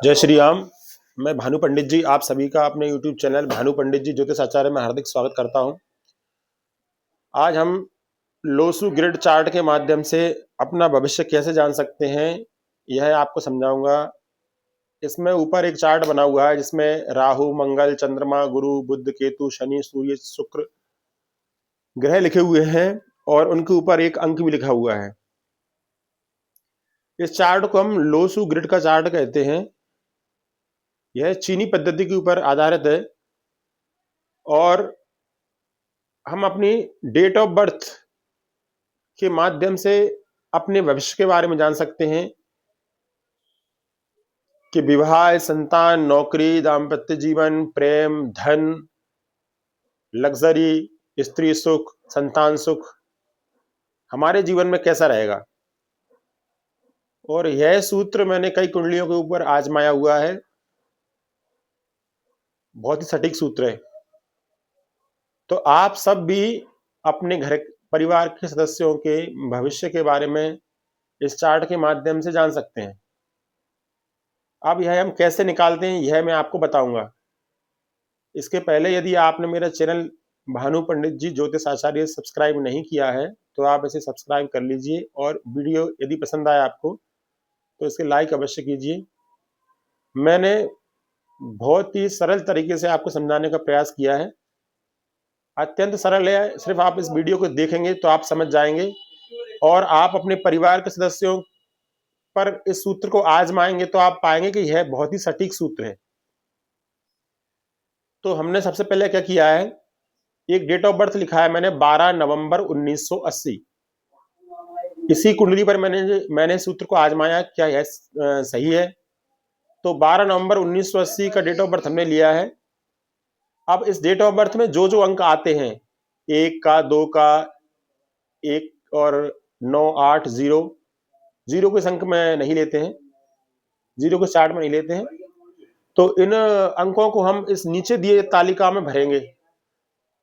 जय श्री राम। मैं भानु पंडित जी आप सभी का अपने YouTube चैनल भानु पंडित जी ज्योतिष आचार्य में हार्दिक स्वागत करता हूं। आज हम लोसू ग्रिड चार्ट के माध्यम से अपना भविष्य कैसे जान सकते हैं यह आपको समझाऊंगा। इसमें ऊपर एक चार्ट बना हुआ है जिसमें राहु, मंगल, चंद्रमा, गुरु, बुध, केतु, शनि, सूर्य, शुक्र ग्रह लिखे हुए हैं और उनके ऊपर एक अंक भी लिखा हुआ है। इस चार्ट को हम लोसू ग्रिड का चार्ट कहते हैं। यह चीनी पद्धति के ऊपर आधारित है और हम अपनी डेट ऑफ बर्थ के माध्यम से अपने भविष्य के बारे में जान सकते हैं कि विवाह, संतान, नौकरी, दाम्पत्य जीवन, प्रेम, धन, लग्जरी, स्त्री सुख, संतान सुख हमारे जीवन में कैसा रहेगा। और यह सूत्र मैंने कई कुंडलियों के ऊपर आजमाया हुआ है। बहुत ही सटीक सूत्र है। तो आप सब भी अपने घर परिवार के सदस्यों के भविष्य के बारे में इस चार्ट के माध्यम से जान सकते हैं। अब यह हम कैसे निकालते हैं यह मैं आपको बताऊंगा। इसके पहले यदि आपने मेरा चैनल भानु पंडित जी ज्योतिष आचार्य सब्सक्राइब नहीं किया है तो आप इसे सब्सक्राइब कर लीजिए और वीडियो यदि पसंद आए आपको तो इसके लाइक अवश्य कीजिए। मैंने बहुत ही सरल तरीके से आपको समझाने का प्रयास किया है। अत्यंत सरल है, सिर्फ आप इस वीडियो को देखेंगे तो आप समझ जाएंगे और आप अपने परिवार के सदस्यों पर इस सूत्र को आजमाएंगे तो आप पाएंगे कि यह बहुत ही सटीक सूत्र है। तो हमने सबसे पहले क्या किया है, एक डेट ऑफ बर्थ लिखा है मैंने 12 नवंबर 1980। इसी कुंडली पर मैंने सूत्र को आजमाया क्या यह सही है। तो 12 नवंबर 1980 का डेट ऑफ बर्थ हमने लिया है। अब इस डेट ऑफ बर्थ में जो जो अंक आते हैं 1 का, 2 का, 1 और 9, 8, 0 को इस अंक में नहीं लेते हैं, 0 को चार्ट में नहीं लेते हैं। तो इन अंकों को हम इस नीचे दिए तालिका में भरेंगे।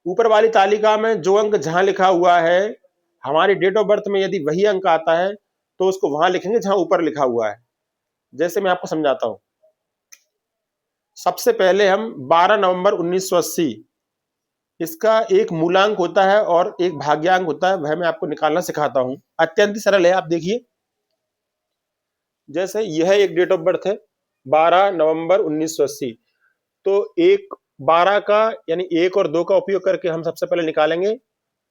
ऊपर वाली तालिका में जो अंक जहां लिखा हुआ है हमारी डेट ऑफ बर्थ में यदि वही अंक आता है तो उसको वहां लिखेंगे जहां ऊपर लिखा हुआ है। जैसे मैं आपको समझाता हूं। सबसे पहले हम 12 नवंबर 1980 इसका एक मूलांक होता है और एक भाग्यांक होता है, वह मैं आपको निकालना सिखाता हूं। अत्यंत सरल है, आप देखिए। जैसे यह एक डेट ऑफ बर्थ है 12 नवंबर 1980। तो एक 12 का यानी 1 और 2 का उपयोग करके हम सबसे पहले निकालेंगे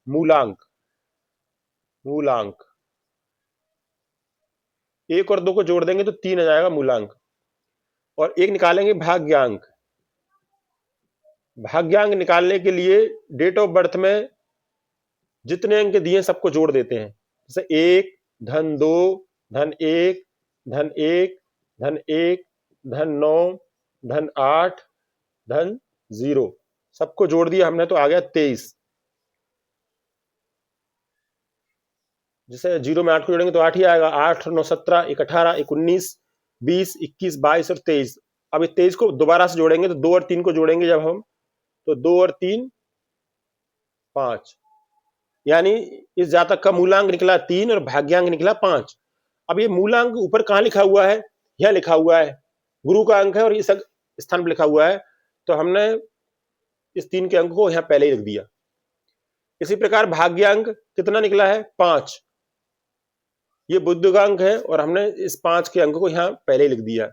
मूलांक। 1 और 2 को जोड़ देंगे तो 3 आ जाएगा मूलांक। और एक निकालेंगे भाग्यांक। भाग्यांक निकालने के लिए डेट ऑफ बर्थ में जितने अंक दिए सबको जोड़ देते हैं। जैसे 1 धन 2 धन 1 धन 1 धन 1 धन 9 धन 8 धन 0 सबको जोड़ दिया हमने तो आ गया 23। जैसे 0 में 8 को जोड़ेंगे तो 8 ही आएगा। 8 और 9 17, 1 18, 1 19, 20, 21, 22 और 23। अब इस 23 को दोबारा से जोड़ेंगे तो 2 और 3 को जोड़ेंगे जब हम तो 2 और 3 5, यानी इस जातक का मूलांक निकला 3 और भाग्यांक निकला 5। अब ये मूलांक ऊपर कहां लिखा हुआ है, यह लिखा हुआ है, गुरु का अंक है और इस स्थान पर लिखा हुआ है। तो हमने इस 3 के अंक को यहां पहले ही रख दिया। इसी प्रकार भाग्यांक कितना निकला है 5, ये बुध का अंक है और हमने इस 5 के अंक को यहां पहले ही लिख दिया।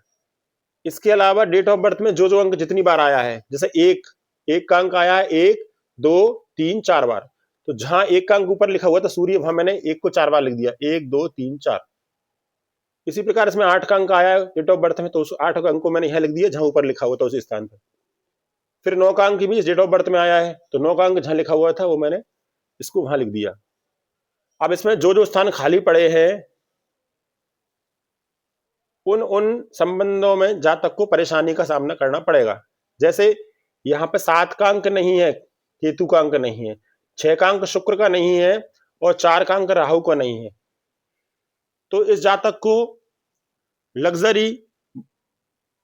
इसके अलावा डेट ऑफ बर्थ में जो जो अंक जितनी बार आया है, जैसे एक का अंक आया है 1 2 3 4 बार, तो जहां 1 का अंक ऊपर लिखा हुआ था सूर्य, वहां मैंने 1 को 4 बार लिख दिया, 1 2 3 4। इसी प्रकार इसमें 8 का अंक आया है डेट ऑफ बर्थ में, तो उस 8 का अंक को मैंने यहां लिख दिया जहां ऊपर लिखा हुआ था उसी स्थान पर। फिर 9 का अंक भी इस डेट ऑफ बर्थ में आया है, तो 9 का अंक जहां लिखा हुआ था वो मैंने इसको वहां लिख दिया। अब इसमें जो जो स्थान खाली पड़े हैं उन संबंधों में जातक को परेशानी का सामना करना पड़ेगा। जैसे यहाँ पे 7 का अंक नहीं है, केतु का अंक नहीं है, 6 का अंक शुक्र का नहीं है और 4 का अंक राहु का नहीं है, तो इस जातक को लग्जरी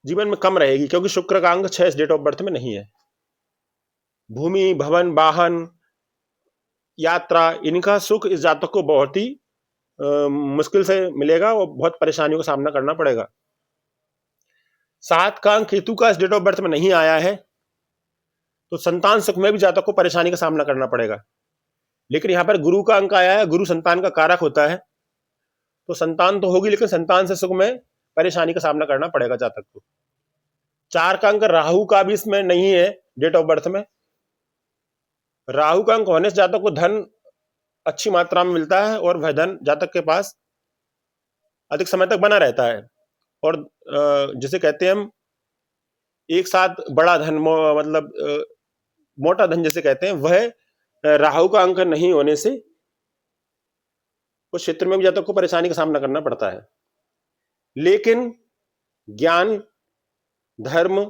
जीवन में कम रहेगी क्योंकि शुक्र का अंक 6 डेट ऑफ बर्थ में नहीं है। भूमि, भवन, वाहन, यात्रा, इनका सुख इस जातक को बहुत ही मुश्किल से मिलेगा और बहुत परेशानियों का सामना करना पड़ेगा। 7 का अंक केतु का इस डेट ऑफ बर्थ में नहीं आया है तो संतान सुख में भी जातक को परेशानी का सामना करना पड़ेगा। लेकिन यहाँ पर गुरु का अंक आया है, गुरु संतान का कारक होता है, तो संतान तो होगी लेकिन संतान से सुख में परेशानी का सामना करना पड़ेगा जातक को। 4 का अंक राहु का भी इसमें नहीं है डेट ऑफ बर्थ में। राहु का अंक होने से जातक को धन अच्छी मात्रा में मिलता है और वह धन जातक के पास अधिक समय तक बना रहता है। और जिसे कहते हैं हम एक साथ बड़ा धन, मतलब मोटा धन जिसे कहते हैं, वह राहु का अंक नहीं होने से उस क्षेत्र में भी जातक को परेशानी का सामना करना पड़ता है। लेकिन ज्ञान, धर्म,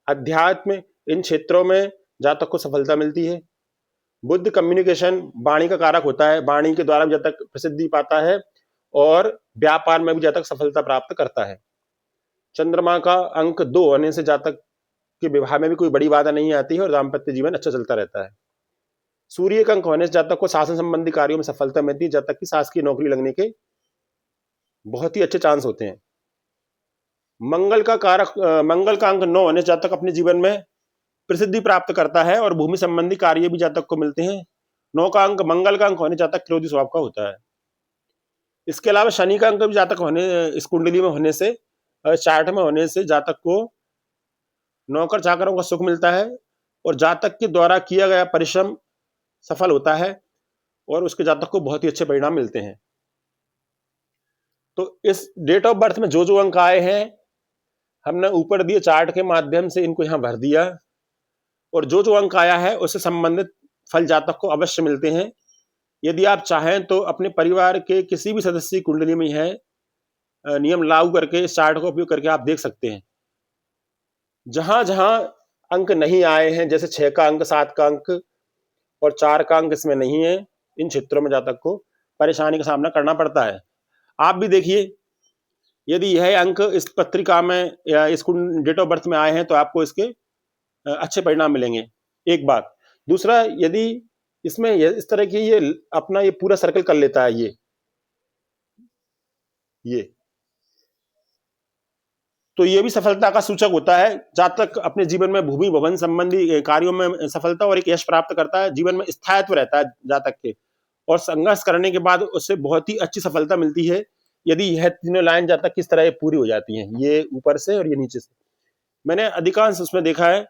अध्यात्म इन क्षेत्रों में जातक को सफलता मिलती है। बुद्ध, कम्युनिकेशन, वाणी का कारक होता है, वाणी के द्वारा भी जातक प्रसिद्धि पाता है और व्यापार में भी जातक सफलता प्राप्त करता है। चंद्रमा का अंक 2 होने से जातक के विवाह में भी कोई बड़ी बाधा नहीं आती है और दाम्पत्य जीवन अच्छा चलता रहता है। सूर्य का अंक होने से जातक को शासन संबंधी कार्यों में सफलता मिलती है, जातक की शासकीय नौकरी लगने के बहुत ही अच्छे चांस होते हैं। मंगल का अंक 9 होने से जातक अपने जीवन में प्रसिद्धि प्राप्त करता है और भूमि संबंधी कार्य भी जातक को मिलते हैं। 9 का अंक मंगल का अंक होने जातक क्रोधी स्वभाव का होता है। इसके अलावा शनि का अंक भी जातक होने, इस कुंडली में होने से, चार्ट में होने से जातक को नौकर चाकरों का सुख मिलता है और जातक के द्वारा किया गया परिश्रम सफल होता है और उसके जातक को बहुत ही अच्छे परिणाम मिलते हैं। तो इस डेट ऑफ बर्थ में जो जो अंक आए हैं हमने ऊपर दिए चार्ट के माध्यम से इनको यहाँ भर दिया और जो जो अंक आया है उससे संबंधित फल जातक को अवश्य मिलते हैं। यदि आप चाहें तो अपने परिवार के किसी भी सदस्य की कुंडली में है नियम लागू करके इस चार्ट का उपयोग करके आप देख सकते हैं। जहां जहां अंक नहीं आए हैं, जैसे 6 का अंक, 7 का अंक और 4 का अंक इसमें नहीं है, इन क्षेत्रों में जातक को परेशानी का सामना करना पड़ता है। आप भी देखिए, यदि यह अंक इस पत्रिका में या इस डेट ऑफ बर्थ में आए हैं तो आपको इसके अच्छे परिणाम मिलेंगे, एक बात। दूसरा, यदि इसमें इस तरह की ये अपना ये पूरा सर्कल कर लेता है, ये तो ये भी सफलता का सूचक होता है। जातक अपने जीवन में भूमि भवन संबंधी कार्यों में सफलता और एक यश प्राप्त करता है, जीवन में स्थायित्व रहता है जातक के और संघर्ष करने के बाद उससे बहुत ही अच्छी सफलता मिलती है यदि यह तीनों लाइन जातक किस तरह पूरी हो जाती हैं, ये ऊपर से और ये नीचे से। मैंने अधिकांश उसमें देखा है,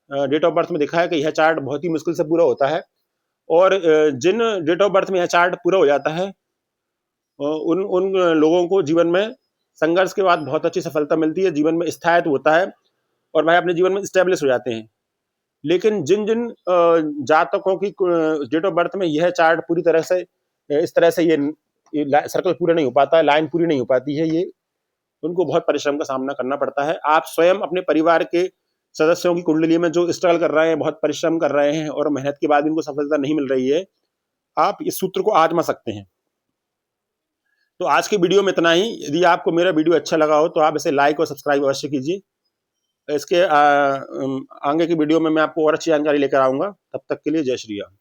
डेट ऑफ बर्थ में देखा है कि यह चार्ट बहुत ही मुश्किल से पूरा होता है और जिन डेट ऑफ बर्थ में यह चार्ट पूरा हो जाता है उन उन लोगों को जीवन में संघर्ष के बाद बहुत अच्छी सफलता मिलती है, जीवन में स्थायित्व होता है और वह अपने जीवन में स्टेब्लिश हो जाते हैं। लेकिन जिन जिन जातकों की डेट ऑफ बर्थ में यह चार्ट पूरी तरह से इस तरह से ये सर्कल पूरा नहीं हो पाता है, लाइन पूरी नहीं हो पाती है, ये उनको बहुत परिश्रम का सामना करना पड़ता है। आप स्वयं अपने परिवार के सदस्यों की कुंडली में जो स्ट्रगल कर रहे हैं, बहुत परिश्रम कर रहे हैं और मेहनत के बाद इनको सफलता नहीं मिल रही है, आप इस सूत्र को आजमा सकते हैं। तो आज के वीडियो में इतना ही। यदि आपको मेरा वीडियो अच्छा लगा हो तो आप इसे लाइक और सब्सक्राइब अवश्य कीजिए। इसके आगे की वीडियो में मैं आपको और अच्छी जानकारी लेकर आऊंगा। तब तक के लिए जय श्री राम।